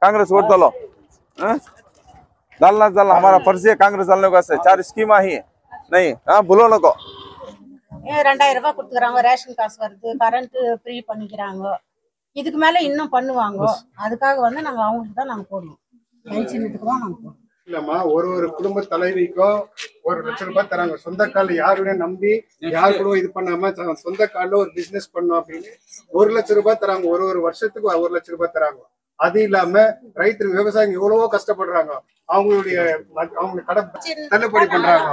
Congress vote डालो। डालना डालना हमारा फर्ज है कांग्रेस डालने का से 4 स्कीम ही नहीं भूलो नको 2000 ரூபாய் கொடுத்துக்கறாங்க ரேஷன் காசு வருது கரண்ட் ஃப்ரீ பண்ணிக்கறாங்க இதுக்கு மேல இன்னும் பண்ணுவாங்க அதுக்காக வந்து நாங்க அவங்களுக்கு தான் நாங்க போடுவோம் பென்ஷனுக்கு தான் நாங்க போடுவோம் இல்லம்மா ஒரு குடும்ப தலைவிக்கோ 1 லட்சம் ரூபாய் தராங்க சொந்த கால்ல யாருமே நம்பி யார் கூட இது பண்ணாம சொந்த கால்ல ஒரு பிசினஸ் பண்ணோம் அப்படின்னு 1 லட்சம் ரூபாய் தராங்க ஒரு வருஷத்துக்கு 1 லட்சம் ரூபாய் தராங்க அது இல்லாம ரைத்தர் விவசாயிங்க எவ்வளவோ கஷ்டப்படுறாங்க அவங்க கடை தள்ளுபடி பண்றாங்க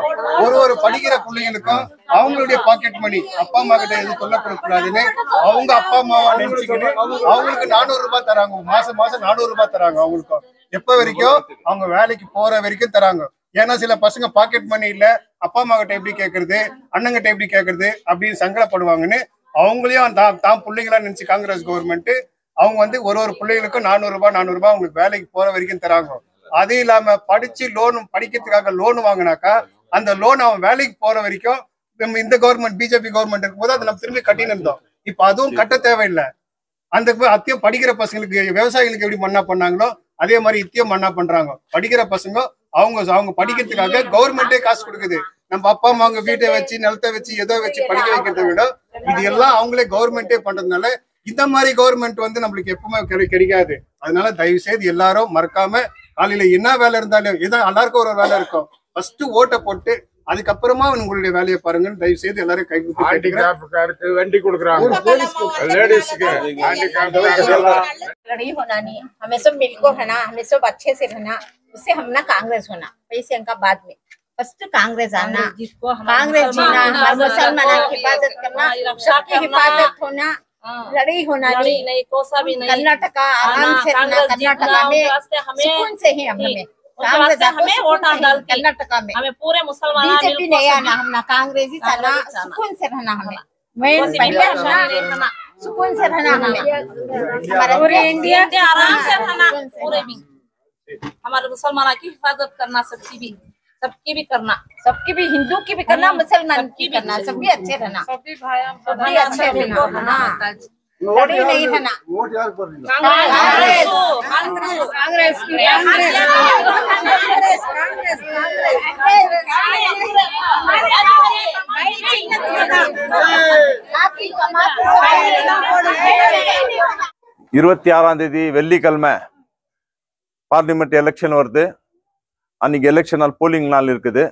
ஒரு படிக்கிற பிள்ளைங்களுக்கும் அவங்களுடைய பாக்கெட் மணி அப்பா அம்மா கிட்ட எதுவும் கொல்லப்படக்கூடாதுன்னு அவங்க அப்பா அம்மாவா நினைச்சுக்கிட்டு அவங்களுக்கு 400 ரூபாய் தராங்க மாசம் 400 ரூபாய் தராங்க அவங்களுக்கும் எப்ப வரைக்கும் அவங்க வேலைக்கு போற வரைக்கும் தராங்க ஏன்னா சில பசங்க பாக்கெட் மணி இல்ல அப்பா அம்மா கிட்ட எப்படி கேட்கறது அண்ணங்கிட்ட எப்படி கேட்கறது அப்படின்னு சங்கடப்படுவாங்கன்னு அவங்களையும் தான் பிள்ளைங்களா நினைச்சு காங்கிரஸ் கவர்மெண்ட் அவங்க வந்து ஒரு பிள்ளைகளுக்கும் 400 ரூபாய் அவங்களுக்கு வேலைக்கு போற வரைக்கும் தராங்க அது இல்லாம படிச்சு படிக்கிறதுக்காக லோன் வாங்கினாக்கா அந்த லோன் அவன் வேலைக்கு போற வரைக்கும் நம்ம இந்த கவர்மெண்ட் பிஜேபி கவர்மெண்ட் இருக்கும்போது அதை நம்ம திரும்பி கட்டின்னு இருந்தோம் இப்ப அதுவும் கட்ட தேவையில்லை அந்த அத்தியம் படிக்கிற பசங்களுக்கு விவசாயிகளுக்கு எப்படி மண்ணா பண்ணாங்களோ அதே மாதிரி இத்தியம் மண்ணா பண்றாங்க படிக்கிற பசங்க அவங்க படிக்கிறதுக்காக கவர்மெண்டே காசு கொடுக்குது நம்ம அப்பா அம்மா அவங்க வீட்டை வச்சு நிலத்தை வச்சு ஏதோ வச்சு படிக்க வைக்கிறத விட இது எல்லாம் அவங்களே கவர்மெண்டே பண்றதுனால இந்த மாதிரி கவர்மெண்ட் வந்து நம்மளுக்கு எப்பவுமே கிடைக்காது அதனால தயவு செய்து எல்லாரும் மறக்காம காலையில என்ன வேலை இருந்தாலும் ஏதோ எல்லாருக்கும் ஒரு வேலை இருக்கும் ஃபர்ஸ்ட் ஓட்டை போட்டு அதுக்கப்புறமா உங்களுடைய வேலையை பாருங்க தயவு செய்து எல்லாரும் கை ஹேண்டிகேப்காருக்கு வண்டி கொடுக்குறாங்க लेडीज़ के हैंडीकैप लड़ाई होना नहीं हमें सब मिलकर रहना हमें सब अच्छे से रहना उससे हम ना कांग्रेस होना पैसे का बाद में फर्स्ट कांग्रेस आना कांग्रेस जीना हमारे मुसलमानों की हिफाजत करना सबकी हिफाजत होना लड़ाई होना नहीं कोसा भी नहीं कर्नाटका आराम से रहना कर्नाटका में सुकून से ही हमें हमें वोट डाल कर्नाटका में हमें पूरे मुसलमान बीजेपी नहीं आना हम ना कांग्रेस ही आना सुकून से रहना हमें मेन पहले रहना सुकून से रहना हमें हमारे पूरे इंडिया आराम से रहना पूरे भी हमारे मुसलमानों की हिफाजत करना सबकी भी करना सबकी भी हिंदू की भी करना मुसलमान की करना सभी अच्छे रहना सभी अच्छे रहना लड़ी नहीं रहना वोट यार पर कांग्रेस வெள்ளிக்கிழமை பார்லிமெண்ட் எலெக்ஷன் வருது அன்னைக்கு எலெக்ஷன் நாள் போலிங் நாள் இருக்குது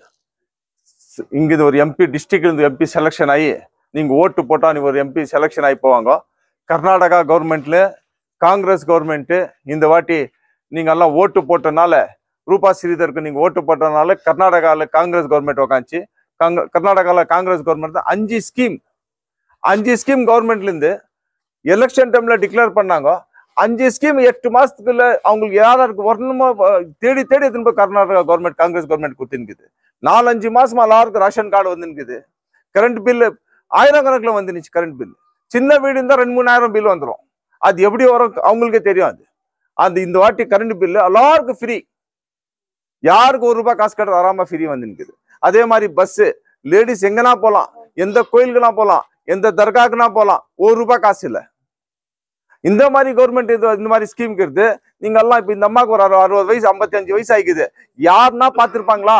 இங்க ஒரு எம்பி டிஸ்ட்ரிக்ட்ல இருந்து எம்பி செலக்ஷன் ஆகி நீங்க ஓட்டு போட்டா நீங்க ஒரு எம்பி செலக்ஷன் ஆகி போவாங்க கர்நாடகா கவர்மெண்ட்ல காங்கிரஸ் கவர்மெண்ட் இந்த வாட்டி நீங்க எல்லாம் ஓட்டு போட்டனால ரூபா ஸ்ரீதருக்கு நீங்க ஓட்டு போட்டனால கர்நாடகால காங்கிரஸ் கவர்மெண்ட் உக்காந்துச்சு கர்நாடகால காங்கிரஸ் கவர்மெண்ட் 5 ஸ்கீம் கவர்மெண்ட்ல இருந்து எலெக்ஷன் டைம்ல டிக்ளேர் பண்ணாங்க 5 ஸ்கீம் 8 மாசத்துக்குள்ள அவங்களுக்கு யாராருக்கு வரணுமோ தேடி திரும்ப கர்நாடகா கவர்மெண்ட் காங்கிரஸ் கவர்மெண்ட் கொடுத்துருக்குது 4-5 மாசமா எல்லாருக்கும் ரேஷன் கார்டு வந்துருக்குது கரண்ட் பில்லு 1000 கணக்குல வந்துருச்சு கரண்ட் பில் சின்ன வீடு இருந்தா 2-3000 பில் வந்துடும் அது எப்படி வரும் அவங்களுக்கே தெரியும் அது இந்த வாட்டி கரண்ட் பில்லு எல்லாருக்கும் ஃப்ரீ யாருக்கு 1 ரூபாய் காசு கட்ட ஆராம ஃப்ரீ வந்துருக்குது அதே மாதிரி பஸ் லேடிஸ் எங்கன்னா போலாம் எந்த கோயிலுக்குனா போலாம் எந்த தர்காக்குனா போலாம் 1 ரூபாய் காசு இல்லை இந்த மாதிரி கவர்மெண்ட் இந்த மாதிரி ஸ்கீம் இருக்குது நீங்க எல்லாம் இப்ப இந்த அம்மாவுக்கு ஒரு 60 வயசு 55 வயசு ஆகிக்குது யாருன்னா பாத்துருப்பாங்களா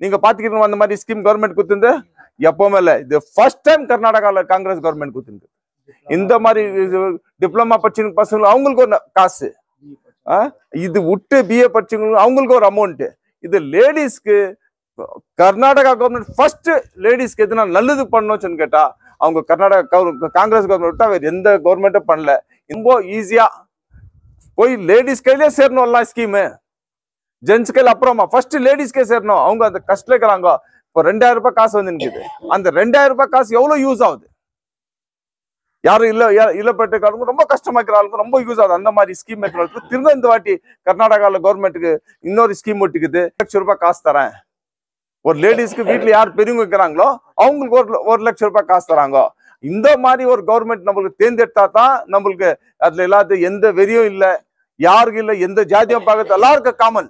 நீங்க பாத்துக்கிட்டு அந்த மாதிரி ஸ்கீம் கவர்மெண்ட் கொடுத்துருந்து எப்பவுமே இல்லை இது ஃபர்ஸ்ட் டைம் கர்நாடகால காங்கிரஸ் கவர்மெண்ட் கொடுத்துருக்கு இந்த மாதிரி டிப்ளமா படிச்சு பசங்க அவங்களுக்கு ஒரு காசு இது விட்டு பிஏ படிச்சவங்களுக்கு அவங்களுக்கு ஒரு அமௌண்ட் இது லேடிஸ்க்கு கர்நாடகா கவர்மெண்ட் ஃபர்ஸ்ட் லேடிஸ்க்கு எதுனா நல்லது பண்ணணும்னு கேட்டா அவங்க கர்நாடகா காங்கிரஸ் கவர்மெண்ட் விட்டா வேற எந்த கவர்மெண்ட்டும் பண்ணல ரொம்ப ஈஸியா போய் லேடிஸ் கையிலே சேரணும் எல்லாம் ஸ்கீமு ஜென்ஸ் கையில அப்புறமா ஃபர்ஸ்ட் லேடிஸ்க்கே சேரணும் அவங்க அந்த கஷ்டம் இருக்கிறாங்க இப்போ 2000 ரூபாய் காசு வந்து நிற்குது அந்த 2000 ரூபாய் காசு எவ்வளவு யூஸ் ஆகுது யாரும் இல்லப்பட்ட ரொம்ப கஷ்டமாக்குற ரொம்ப யூஸ் ஆகுது அந்த மாதிரி ஸ்கீம் திரும்ப இந்த வாட்டி கர்நாடகால கவர்மெண்ட்டுக்கு இன்னொரு ஸ்கீம் ஒட்டிக்குது 1 லட்சம் ரூபாய் காசு தரேன் ஒரு லேடிஸ்க்கு வீட்டுல யார் பெரியவங்க இருக்கிறாங்களோ அவங்களுக்கு 1 லட்சம் ரூபாய் காசு தராங்க இந்த மாதிரி ஒரு கவர்மெண்ட் நம்மளுக்கு தேர்ந்தெடுத்தா தான் நம்மளுக்கு அதுல எல்லாத்தையும் எந்த வெறியும் இல்லை யாருக்கு இல்லை எந்த ஜாதியும் பார்க்கறது எல்லாருக்கும் காமன்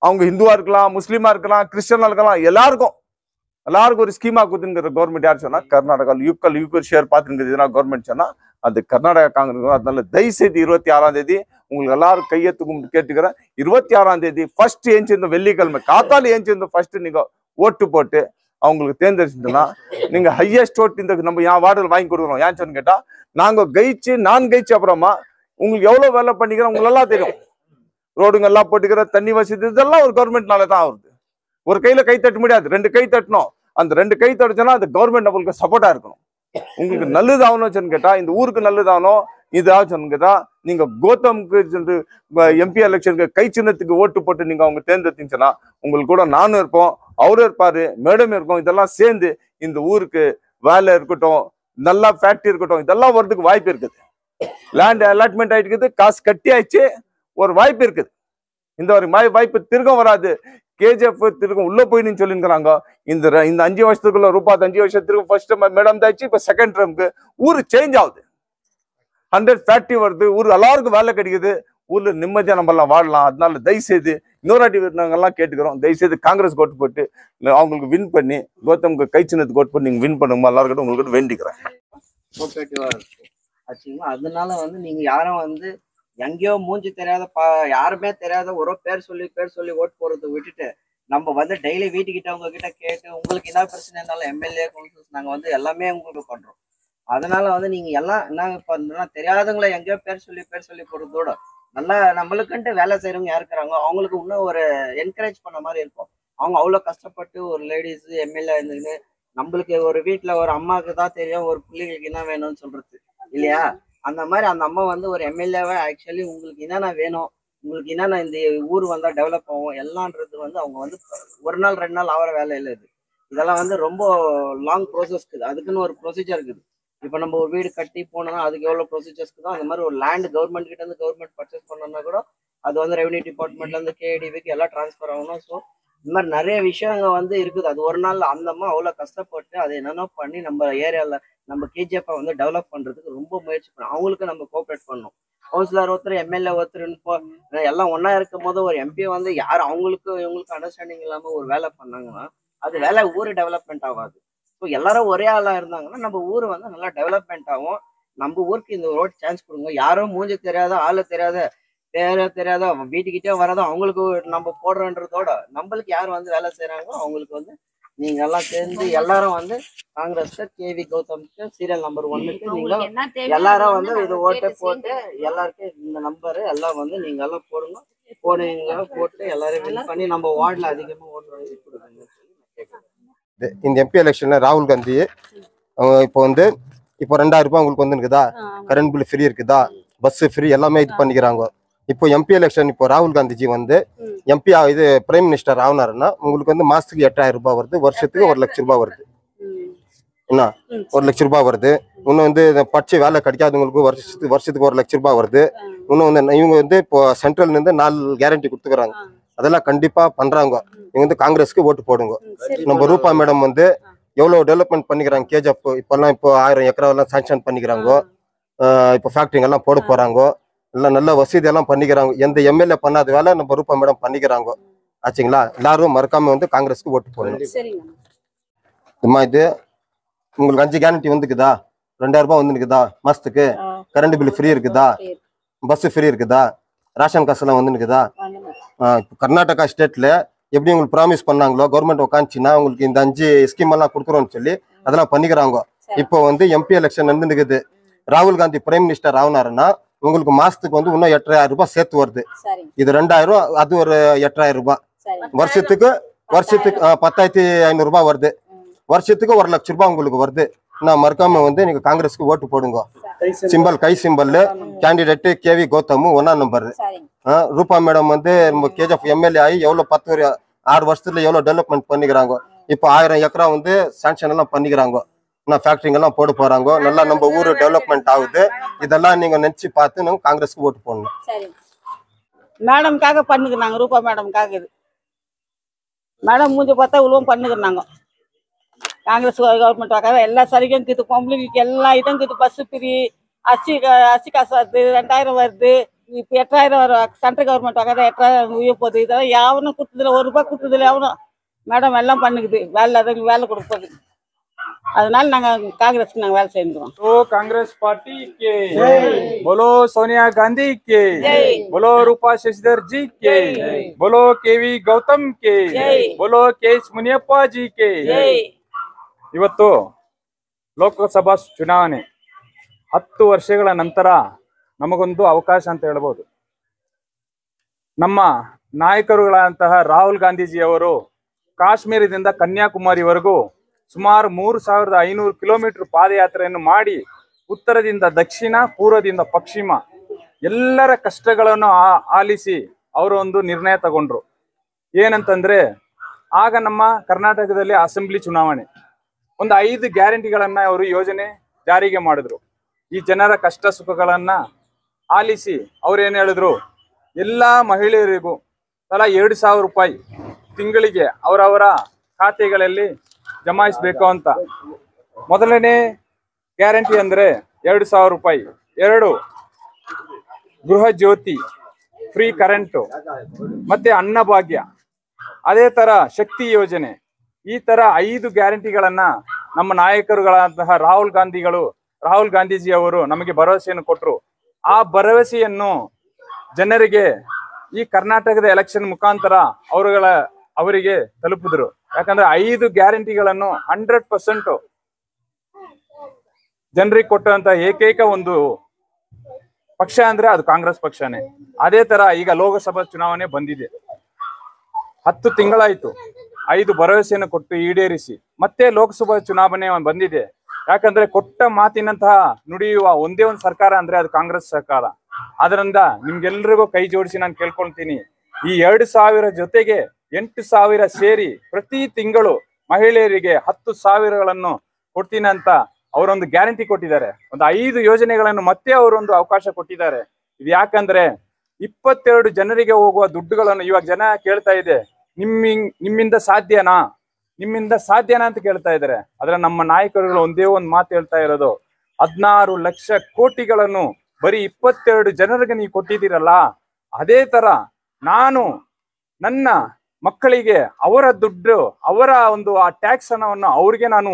அவங்க ஹிந்துவா இருக்கலாம் முஸ்லீமா இருக்கலாம் கிறிஸ்டியனா இருக்கலாம் எல்லாருக்கும் ஒரு ஸ்கீமா கொடுத்துங்கிற கவர்மெண்ட் யார் சொன்னா கர்நாடகா யூக்கல் ஷேர் பார்த்துங்கிறது கவர்மெண்ட் சொன்னா அது கர்நாடகா காங்கிரஸ் அதனால தயவு செய்து 26ஆம் தேதி உங்களுக்கு எல்லாரும் கையெத்து கும்பிட்டு கேட்டுக்கிறேன். 26ஆம் தேதி ஃபர்ஸ்ட் ஏஞ்சிருந்த வெள்ளிக்கிழமை காத்தால ஏஞ்சிருந்த ஃபர்ஸ்ட் நீங்க ஓட்டு போட்டு அவங்களுக்கு தேர்ந்தெடுச்சுட்டுனா நீங்க ஹையஸ்ட் ஓட்டு இந்த நம்ம என் வார்டில் வாங்கி கொடுக்குறோம். ஏன் சொன்னு கேட்டா நாங்க நான் கழிச்சு அப்புறமா உங்களுக்கு எவ்வளவு வேலை பண்ணிக்கிறோம் உங்களுக்கு எல்லாம் தெரியும். ரோடுங்க எல்லாம் போட்டுக்கிற தண்ணி வசதி இதெல்லாம் ஒரு கவர்மெண்ட்னால தான் ஆகுது. ஒரு கையில கை தட்ட முடியாது, 2 கை தட்டணும். அந்த 2 கை தட்டுச்சுன்னா அந்த கவர்மெண்ட் நம்மளுக்கு சப்போர்ட்டா இருக்கணும். உங்களுக்கு நல்லதாகணும்னு கேட்டா இந்த ஊருக்கு நல்லதாகணும். இதாச்சுன்னு கேட்டா நீங்க கௌதமுக்கு எம்பி எலெக்ஷனுக்கு கை சின்னத்துக்கு ஓட்டு போட்டு நீங்க அவங்க தேர்ந்தெடுத்தீங்கன்னா உங்களுக்கு கூட நானும் இருப்போம், அவரும் இருப்பாரு, மேடம் இருக்கும். இதெல்லாம் சேர்ந்து இந்த ஊருக்கு வேலை இருக்கட்டும், நல்லா ஃபேக்டரி இருக்கட்டும், இதெல்லாம் வரதுக்கு வாய்ப்பு இருக்குது. லேண்ட் அலாட்மெண்ட் ஆயிட்டு காசு கட்டி ஆயிடுச்சு, ஒரு வாய்ப்பு இருக்குது. இந்த ஒரு வாய்ப்பு திருகம் வராது. கேஜிஎஃப் திருகம் உள்ள போயின்னு சொல்லிருக்கிறாங்க. இந்த 5 வருஷத்துக்குள்ள ரூபா 5 வருஷத்துக்கு ஃபர்ஸ்ட் மேடம் தாச்சு. இப்ப செகண்ட் டேர்முக்கு ஊரு சேஞ்ச் ஆகுது. 100 ஃபேக்டரி வருது, ஊர் எல்லாருக்கும் வேலை கிடைக்குது, ஊர்ல நிம்மதியா நம்ம எல்லாம் வாழலாம். அதனால தயவுசெய்து இன்னொரு நாங்க எல்லாம் கேட்டுக்கிறோம், தயவுசெய்து காங்கிரஸ் ஓட்டு போட்டு அவங்களுக்கு வின் பண்ணி கௌதமுக்கு கை சின்னத்துக்கு ஓட்டு பண்ணி நீங்க வின் பண்ணுங்க எல்லாருக்கிட்ட உங்களுக்கு வேண்டிக்கிறேன். ஆச்சுங்களா. அதனால வந்து நீங்க யாரும் வந்து எங்கேயோ மூஞ்சி தெரியாத யாருமே தெரியாத ஒரு பேர் சொல்லி ஓட்டு போறதை விட்டுட்டு நம்ம வந்து டெய்லி வீட்டுக்கிட்ட அவங்க கிட்ட கேட்டு உங்களுக்கு என்ன பிரச்சனை இருந்தாலும் எம்எல்ஏ கவுன்சிலர்ஸ் நாங்க வந்து எல்லாமே உங்களுக்கு பண்றோம். அதனால வந்து நீங்க எல்லாம் என்ன பண்றோம்னா தெரியாதவங்களை எங்கேயோ பேர் சொல்லி போடுறதோட நல்லா நம்மளுக்குன்ட்டு வேலை செய்யறவங்க யார் இருக்கிறாங்க அவங்களுக்கு இன்னும் ஒரு என்கரேஜ் பண்ண மாதிரி இருக்கும். அவங்க அவ்வளோ கஷ்டப்பட்டு ஒரு லேடிஸ் எம்எல்ஏ இருந்துன்னு நம்மளுக்கு ஒரு வீட்டுல ஒரு அம்மாவுக்கு தான் தெரியும் ஒரு பிள்ளைங்களுக்கு என்ன வேணும்னு சொல்றது இல்லையா. அந்த மாதிரி அந்த அம்மா வந்து ஒரு எம்எல்ஏவை ஆக்சுவலி உங்களுக்கு என்னென்ன வேணும், உங்களுக்கு என்னென்ன இந்த ஊர் வந்தா டெவலப் ஆகும் எல்லான்றது வந்து அவங்க வந்து 1 நாள் 2 நாள் ஆகிற வேலை இல்லை. இதெல்லாம் வந்து ரொம்ப லாங் ப்ரோசஸ்க்கு அதுக்குன்னு ஒரு ப்ரொசீஜர் இருக்குது. இப்போ நம்ம ஒரு வீடு கட்டி போனோம்னா அதுக்கு எவ்வளோ ப்ரொசீஜர்ஸ்க்கு தான். அந்த மாதிரி ஒரு லேண்ட் கவர்மெண்ட் கிட்ட இருந்து கவர்மெண்ட் பர்ச்சேஸ் பண்ணோம்னா கூட அது வந்து ரெவன்யூ டிபார்ட்மெண்ட்ல இருந்து கேடிவிக்கு எல்லாம் டிரான்ஸ்ஃபர் ஆகணும். ஸோ இந்த மாதிரி நிறைய விஷயங்கள் வந்து இருக்குது. அது ஒரு நாள் அந்த அம்மா அவ்வளோ கஷ்டப்பட்டு அதை என்னென்ன பண்ணி நம்ம ஏரியாவில் நம்ம கேஜிஎஃப்பை வந்து டெவலப் பண்ணுறதுக்கு ரொம்ப முயற்சி பண்ணணும். அவங்களுக்கு நம்ம கோஆப்ரேட் பண்ணணும். கவுன்சிலர் ஒருத்தர் எம்எல்ஏ ஒருத்தர் எல்லாம் ஒன்றா இருக்கும் போது ஒரு எம்பி வந்து யார் அவங்களுக்கு இவங்களுக்கு அண்டர்ஸ்டாண்டிங் இல்லாமல் ஒரு வேலை பண்ணாங்கன்னா அது வேலை ஊர் டெவலப்மெண்ட் ஆகாது. ஸோ எல்லாரும் ஒரே ஆளாக இருந்தாங்கன்னா நம்ம ஊர் வந்து நல்லா டெவலப்மெண்ட் ஆகும். நம்ம ஊருக்கு இந்த ரோட் சான்ஸ் கொடுங்க. யாரும் மூஞ்சி தெரியாத ஆளு தெரியாத வீட்டுக்கிட்டே வராதோ அவங்களுக்கு நம்ம போடுறோன்றதோட நம்மளுக்கு யார் வந்து வேலை செய்யறாங்களோ அவங்களுக்கு வந்து நீங்க எல்லாம் சேர்ந்து எல்லாரும் வந்து காங்கிரஸ்க்கு கேவி கௌதம்க்கு சீரியல் நம்பர் 1க்கு நீங்க எல்லாரும் வந்து இது ஓட்டு போட்டு எல்லாருக்கும் இந்த நம்பரு எல்லாம் வந்து நீங்க எல்லாம் போடுங்க போட்டு எல்லாரும் வின் பண்ணி நம்ம வார்டுல அதிகமா ஓட்டு கொடுங்க. இந்த எம்பி எலெக்ஷன்ல ராகுல் காந்தி இப்போ வந்து இப்போ 2000 ரூபாய் உங்களுக்கு வந்து இருக்குதா, கரண்ட் பில் ஃப்ரீ இருக்குதா, பஸ் ஃப்ரீ எல்லாமே இது பண்ணிக்கிறாங்க. இப்போ எம்பி எலெக்ஷன் இப்போ ராகுல் காந்திஜி வந்து எம்பி இது பிரைம் மினிஸ்டர் ஆகுனாருன்னா உங்களுக்கு வந்து மாசத்துக்கு 8000 ரூபாய் வருது, வருஷத்துக்கு 1 லட்சம் ரூபாய் வருது. என்ன 1 லட்சம் ரூபாய் வருது. இன்னும் வந்து படிச்சு வேலை கிடைக்காதவங்களுக்கு வருஷத்துக்கு 1 லட்சம் ரூபாய் வருது. இன்னும் வந்து இவங்க வந்து இப்போ சென்ட்ரல்ல இருந்து 4 கேரண்டி கொடுத்துக்கிறாங்க. அதெல்லாம் கண்டிப்பா பண்றாங்க. இவங்க வந்து காங்கிரஸ்க்கு ஓட்டு போடுங்க. நம்ம ரூபா மேடம் வந்து எவ்வளவு டெவலப்மெண்ட் பண்ணிக்கிறாங்க. கேஜிஎஃப் இப்பெல்லாம் இப்போ 1000 ஏக்கரா எல்லாம் சாங்ஷன் பண்ணிக்கிறாங்க. இப்போ ஃபேக்டரிங்க எல்லாம் போட போறாங்க. எல்லாம் நல்ல வசதி எல்லாம் பண்ணிக்கிறாங்க. எந்த எம்எல்ஏ பண்ணாத வேலை நம்ம ரூபா மேடம் பண்ணிக்கிறாங்க. ஆச்சுங்களா. எல்லாரும் மறக்காம வந்து காங்கிரஸ்க்கு ஓட்டு போடணும். இது உங்களுக்கு 5 கேரண்டி வந்துக்குதா, 2000 ரூபாய் வந்துருக்குதா, மாசத்துக்கு கரண்ட் பில் ஃப்ரீ இருக்குதா, பஸ் ஃப்ரீ இருக்குதா, ரேஷன் காசெல்லாம் வந்துருக்குதா. கர்நாடகா ஸ்டேட்ல எப்படி உங்களுக்கு ப்ராமிஸ் பண்ணாங்களோ கவர்மெண்ட் உட்காந்துச்சுன்னா உங்களுக்கு இந்த 5 ஸ்கீம் எல்லாம் கொடுக்குறோம்னு சொல்லி அதெல்லாம் பண்ணிக்கிறாங்க. இப்போ வந்து எம்பி எலெக்ஷன் வந்துருக்குது. ராகுல் காந்தி பிரைம் மினிஸ்டர் ஆகுனாருன்னா உங்களுக்கு மாசத்துக்கு வந்து இன்னும் 8000 ரூபாய் சேர்த்து வருது. இது 2000, அது ஒரு 8000 ரூபாய். வருஷத்துக்கு 10,500 ரூபாய் வருது. வருஷத்துக்கு 1 லட்சம் ரூபாய் உங்களுக்கு வருது. நான் மறக்காம வந்து நீங்க காங்கிரஸ்க்கு ஓட்டு போடுங்க. சிம்பல் கை சிம்பல் கேண்டிடேட் கேவி கௌதம் 1ஆம் நம்பர். ரூபா மேடம் வந்து நம்ம கேஜிஎஃப் எம்எல்ஏ ஆகி எவ்வளவு 6 வருஷத்துல எவ்வளவு டெவலப்மெண்ட் பண்ணிக்கிறாங்க. இப்போ 1000 ஏக்கரா வந்து சாங்ஷன் எல்லாம் பண்ணிக்கிறாங்க. ஃபேக்டரிங்க எல்லாம் போட போறாங்க. நல்லா நம்ம ஊரு டெவலப்மெண்ட் ஆகுது. இதெல்லாம் நீங்க நினைச்சு பார்த்து நம்ம காங்கிரஸ்க்கு ஓட்டு போடணும். மேடம்காக பண்ணுகிறாங்க. ரூபா மேடம்காக இது மேடம் மூஞ்சி பார்த்தா இவ்வளவும் பண்ணுகிறாங்க. காங்கிரஸ் கவர்மெண்ட்டாக எல்லா சலுகையும் இருக்குது. பொம்பளைங்களுக்கு எல்லா இதுவும் இருக்குது. பஸ்ஸு ஃப்ரீ, அரிசி காசு வருது, 2000 வருது. இப்போ 8000 வரும். சென்ட்ரல் கவர்மெண்ட்டாக தான் 8000 உயர போகுது. இதெல்லாம் யாவனும் கொடுத்ததில்ல, 1 ரூபாய் கொடுத்ததில்ல. எவனும் மேடம் எல்லாம் பண்ணுக்குது. வேலை கொடுப்பது அதனால நாங்கள் காங்கிரஸ்க்கு நாங்கள் வேலை செஞ்சுக்கிறோம். तो कांग्रेस पार्टी के बोलो सोनिया गांधी के बोलो रूपा शशिधर जी के बोलो केवी गौतम के बोलो केएच ಮುನಿಯಪ್ಪ जी के ಇವತ್ತು ಲೋಕಸಭಾ ಚುನಾವಣೆ 10 ವರ್ಷಗಳ ನಂತರ ನಮಗೊಂದು ಅವಕಾಶ ಅಂತ ಹೇಳ್ಬೋದು. ನಮ್ಮ ನಾಯಕರುಗಳಂತಹ ರಾಹುಲ್ ಗಾಂಧೀಜಿಯವರು ಕಾಶ್ಮೀರದಿಂದ ಕನ್ಯಾಕುಮಾರಿವರೆಗೂ ಸುಮಾರು 3500 ಕಿಲೋಮೀಟರ್ ಪಾದಯಾತ್ರೆಯನ್ನು ಮಾಡಿ ಉತ್ತರದಿಂದ ದಕ್ಷಿಣ, ಪೂರ್ವದಿಂದ ಪಶ್ಚಿಮ ಎಲ್ಲರ ಕಷ್ಟಗಳನ್ನು ಆಲಿಸಿ ಅವರು ಒಂದು ನಿರ್ಣಯ ತಗೊಂಡ್ರು. ಏನಂತಂದ್ರೆ, ಆಗ ನಮ್ಮ ಕರ್ನಾಟಕದಲ್ಲಿ ಅಸೆಂಬ್ಲಿ ಚುನಾವಣೆ, ಒಂದು 5 ಗ್ಯಾರಂಟಿಗಳನ್ನ ಅವರು ಯೋಜನೆ ಜಾರಿಗೆ ಮಾಡಿದ್ರು. ಈ ಜನರ ಕಷ್ಟ ಸುಖಗಳನ್ನ ಆಲಿಸಿ ಅವ್ರೇನ್ ಹೇಳಿದ್ರು, ಎಲ್ಲಾ ಮಹಿಳೆಯರಿಗೂ ತಲಾ 2,000 ರೂಪಾಯಿ ತಿಂಗಳಿಗೆ ಅವರವರ ಖಾತೆಗಳಲ್ಲಿ ಜಮಾಯಿಸಬೇಕು ಅಂತ. ಮೊದಲನೇ ಗ್ಯಾರಂಟಿ ಅಂದ್ರೆ 2,000 ರೂಪಾಯಿ, 2 ಗೃಹ ಜ್ಯೋತಿ, ಫ್ರೀ ಕರೆಂಟು, ಮತ್ತೆ ಅನ್ನಭಾಗ್ಯ, ಅದೇ ತರ ಶಕ್ತಿ ಯೋಜನೆ. ಈ ತರ 5 ಗ್ಯಾರಂಟಿಗಳನ್ನ ನಮ್ಮ ನಾಯಕರುಗಳಾದಂತಹ ರಾಹುಲ್ ಗಾಂಧೀಜಿ ಅವರು ನಮಗೆ ಭರವಸೆಯನ್ನು ಕೊಟ್ಟರು. ಆ ಭರವಸೆಯನ್ನು ಜನರಿಗೆ ಈ ಕರ್ನಾಟಕದ ಎಲೆಕ್ಷನ್ ಮುಖಾಂತರ ಅವರಿಗೆ ತಲುಪಿದ್ರು. ಯಾಕಂದ್ರೆ 5 ಗ್ಯಾರಂಟಿಗಳನ್ನು 100% ಜನರಿಗೆ ಕೊಟ್ಟಂತ ಏಕೈಕ ಒಂದು ಪಕ್ಷ ಅಂದ್ರೆ ಅದು ಕಾಂಗ್ರೆಸ್ ಪಕ್ಷನೇ. ಅದೇ ತರ ಈಗ ಲೋಕಸಭಾ ಚುನಾವಣೆ ಬಂದಿದೆ, 10 ತಿಂಗಳಾಯ್ತು. 5 ಭರವಸೆಯನ್ನು ಕೊಟ್ಟು ಈಡೇರಿಸಿ ಮತ್ತೆ ಲೋಕಸಭಾ ಚುನಾವಣೆ ಬಂದಿದೆ. ಯಾಕಂದ್ರೆ ಕೊಟ್ಟ ಮಾತಿನಂತಹ ನುಡಿಯುವ ಒಂದೇ ಒಂದು ಸರ್ಕಾರ ಅಂದ್ರೆ ಅದು ಕಾಂಗ್ರೆಸ್ ಸರ್ಕಾರ. ಅದರಿಂದ ನಿಮ್ಗೆಲ್ರಿಗೂ ಕೈ ಜೋಡಿಸಿ ನಾನು ಕೇಳ್ಕೊಳ್ತೀನಿ, ಈ 2,000 ಜೊತೆಗೆ 8,000 ಸೇರಿ ಪ್ರತಿ ತಿಂಗಳು ಮಹಿಳೆಯರಿಗೆ 10,000ಗಳನ್ನು ಕೊಡ್ತೀನಿ ಅಂತ ಅವರೊಂದು ಗ್ಯಾರಂಟಿ ಕೊಟ್ಟಿದ್ದಾರೆ. ಒಂದು 5 ಯೋಜನೆಗಳನ್ನು ಮತ್ತೆ ಅವರೊಂದು ಅವಕಾಶ ಕೊಟ್ಟಿದ್ದಾರೆ. ಇದು ಯಾಕಂದ್ರೆ 22 ಜನರಿಗೆ ಹೋಗುವ ದುಡ್ಡುಗಳನ್ನು ಇವಾಗ ಜನ ಕೇಳ್ತಾ ಇದೆ, ನಿಮ್ಮಿಂದ ಸಾಧ್ಯನಾ ಅಂತ ಕೇಳ್ತಾ ಇದ್ದಾರೆ. ಆದ್ರೆ ನಮ್ಮ ನಾಯಕರುಗಳು ಒಂದೇ ಒಂದು ಮಾತು ಹೇಳ್ತಾ ಇರೋದು, 16 ಲಕ್ಷ ಕೋಟಿಗಳನ್ನು ಬರೀ 22 ಜನರಿಗೆ ನೀವು ಕೊಟ್ಟಿದ್ದೀರಲ್ಲ, ಅದೇ ತರ ನಾನು ನನ್ನ ಮಕ್ಕಳಿಗೆ ಅವರ ದುಡ್ಡು, ಅವರ ಒಂದು ಆ ಟ್ಯಾಕ್ಸ್ ಹಣವನ್ನು ಅವ್ರಿಗೆ ನಾನು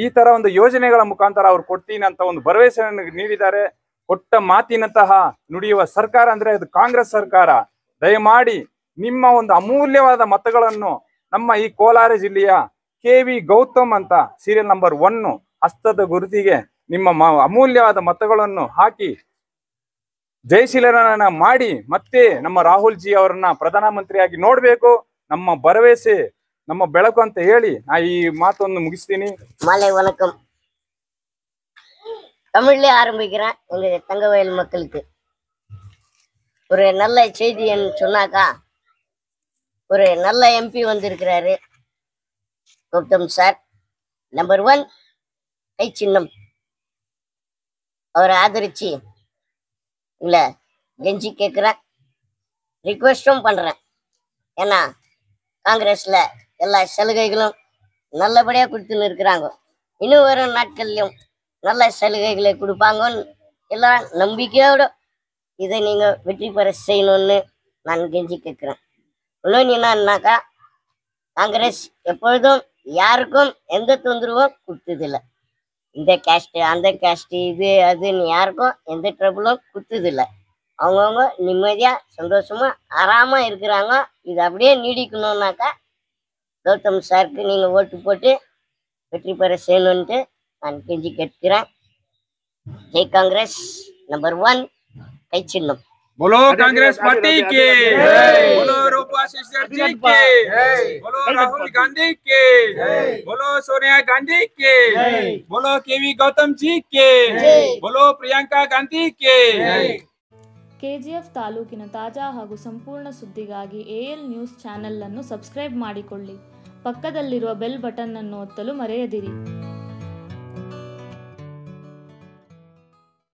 ಈ ತರ ಒಂದು ಯೋಜನೆಗಳ ಮುಖಾಂತರ ಅವ್ರು ಕೊಡ್ತೀನಿ ಅಂತ ಒಂದು ಭರವಸೆಯನ್ನು ನೀಡಿದ್ದಾರೆ. ಕೊಟ್ಟ ಮಾತಿನಂತಹ ನುಡಿಯುವ ಸರ್ಕಾರ ಅಂದ್ರೆ ಅದು ಕಾಂಗ್ರೆಸ್ ಸರ್ಕಾರ. ದಯಮಾಡಿ ನಿಮ್ಮ ಒಂದು ಅಮೂಲ್ಯವಾದ ಮತಗಳನ್ನು ನಮ್ಮ ಈ ಕೋಲಾರ ಜಿಲ್ಲೆಯ KV ಗೌತಮ್ ಅಂತ ಸೀರಿಯಲ್ ನಂಬರ್ 1 ಹಸ್ತದ ಗುರುತಿಗೆ ನಿಮ್ಮ ಅಮೂಲ್ಯವಾದ ಮತಗಳನ್ನು ಹಾಕಿ ಜಯಶೀಲರನ್ನ ಮಾಡಿ ಮತ್ತೆ ನಮ್ಮ ರಾಹುಲ್ ಜಿ ಅವರನ್ನ ಪ್ರಧಾನಮಂತ್ರಿಯಾಗಿ ನೋಡ್ಬೇಕು, ನಮ್ಮ ಭರವಸೆ நம்ம ಬೆಳಕು ಅಂತ ಹೇಳಿ நான் ಈ ಮಾತನ್ನು ಮುಗಿಸ್ತೀನಿ. மாலை வணக்கம். தமிழ்ல ஆரம்பிக்கிறேன். எங்க தங்கவயல் மக்களுக்கு ஒரு நல்ல செய்தி சொன்னாக்கா, ஒரு நல்ல MP வந்திருக்கிறாரு கௌதம் சார். நம்பர் 1 கை சின்னம். அவரை ஆதரிச்சு உங்களை கெஞ்சி கேட்குறேன், ரிக்வெஸ்டும் பண்றேன். ஏன்னா காங்கிரஸ்ல எல்லா சலுகைகளும் நல்லபடியாக கொடுத்துன்னு இருக்கிறாங்க. இன்னும் வரும் நாட்கள்லையும் நல்ல சலுகைகளை கொடுப்பாங்கன்னு எல்லா நம்பிக்கையோடு இதை நீங்கள் வெற்றி பெற செய்யணும்னு நான் கெஞ்சி கேட்குறேன். இன்னொன்று என்னன்னாக்கா, காங்கிரஸ் எப்பொழுதும் யாருக்கும் எந்த தொந்தரவும் கொடுத்ததில்லை. இந்த கேஸ்ட்டு அந்த கேஸ்ட்டு இது அதுன்னு யாருக்கும் எந்த ட்ரபிளும் கொடுத்ததில்லை. அவங்கவுங்க நிம்மதியாக சந்தோஷமாக ஆறாமல் இருக்கிறாங்க. இது அப்படியே நீடிக்கணும்னாக்கா கௌதம் சாருக்கு நீங்கள் ஓட்டு போட்டு வெற்றி பெற செய்யணுன்ட்டு நான் கெஞ்சி கேட்கிறேன். ஜெய் காங்கிரஸ். நம்பர் 1 கை சின்னம். बोलो कांग्रेस पार्टी के, बोलो रूपा शशिधर जी के, बोलो राहुल गांधी के, बोलो सोनिया गांधी के, बोलो KV गौतम जी के, बोलो प्रियंका गांधी के. KGF ತಾಲೂಕಿನ ತಾಜಾ ಹಾಗೂ ಸಂಪೂರ್ಣ ಸುದ್ದಿಗಾಗಿ AL ನ್ಯೂಸ್ ಚಾನೆಲ್ ಅನ್ನು ಸಬ್ಸ್ಕ್ರೈಬ್ ಮಾಡಿಕೊಳ್ಳಿ. ಪಕ್ಕದಲ್ಲಿರುವ ಬೆಲ್ ಬಟನ್ ಅನ್ನು ಒತ್ತಲು ಮರೆಯದಿರಿ.